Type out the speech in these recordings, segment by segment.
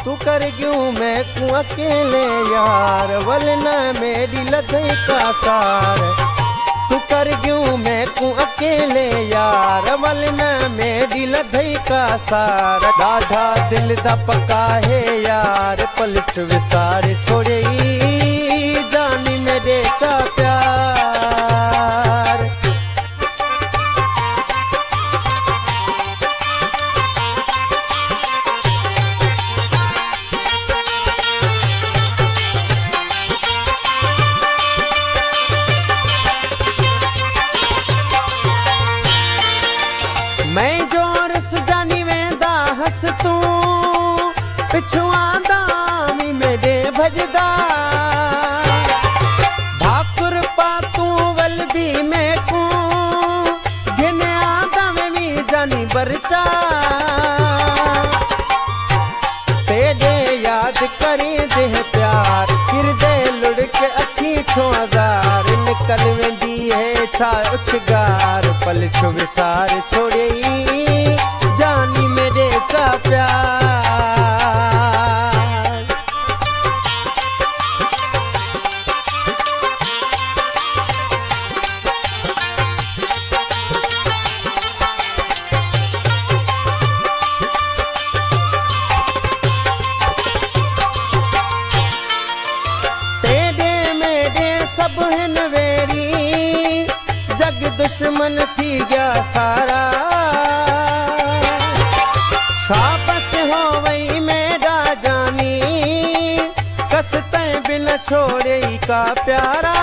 तू कर क्यों मैं को अकेले यार वलना मेरी लधई का सार तू कर क्यों मैं को अकेले यार वलना मेरी लधई का सार ॾाढा दिल दा पका है यार पलट विसार छोड़े जानी मेरे चा प्यार मैं जोर सुजानी वेंदा हस तू पिछुआ दामी मेरे भजदा भाकुर पातू वलदी मैं को गिने आदा में भी जानी बरचा तेरे याद करी दे प्यार किरदे लुड़क अखी छो हजार निकल वेंदी है छा उछगार पल छो विसार छोड़े जानी मेरे का प्यार तेरे मेरे सब हिन वेरी जग दुश्मन थी गया सारा शाबस हो वही मेरा जानी कसते बिन छोड़े का प्यारा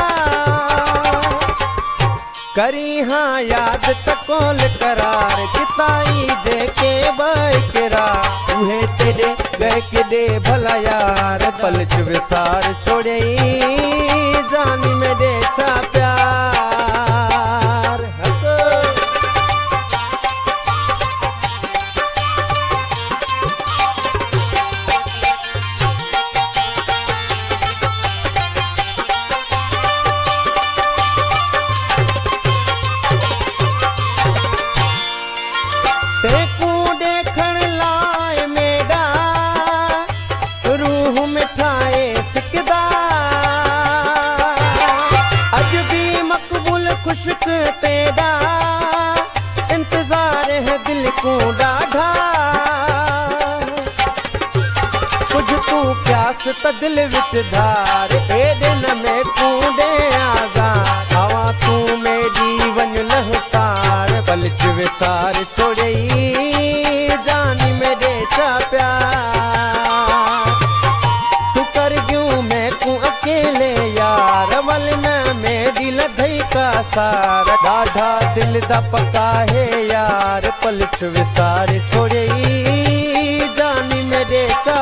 करी हाँ याद तकोल करार किताई जे के बकरा उहे तेरे गए किडे भला यार पलच विसार छोड़े जानी मेरे छा प्यार तेकू देखण लाए मेरा रूह मिठाए सिकदा अज भी मकबूल खुशक तेरा इंतजार है दिल को डाढ़ा कुछ तू प्यास त दिल विच धार ए दिन में कूड़े आज़ाद हवा तू मेरी वन लहसार पलच विसार छोड़े जानी मेरे चा प्यार तू कर क्यों मैं को अकेले यार वलना मेरी लधई का सार ॾाढा दिल दा पका है यार पलट विसार छोड़े जानी मेरे चा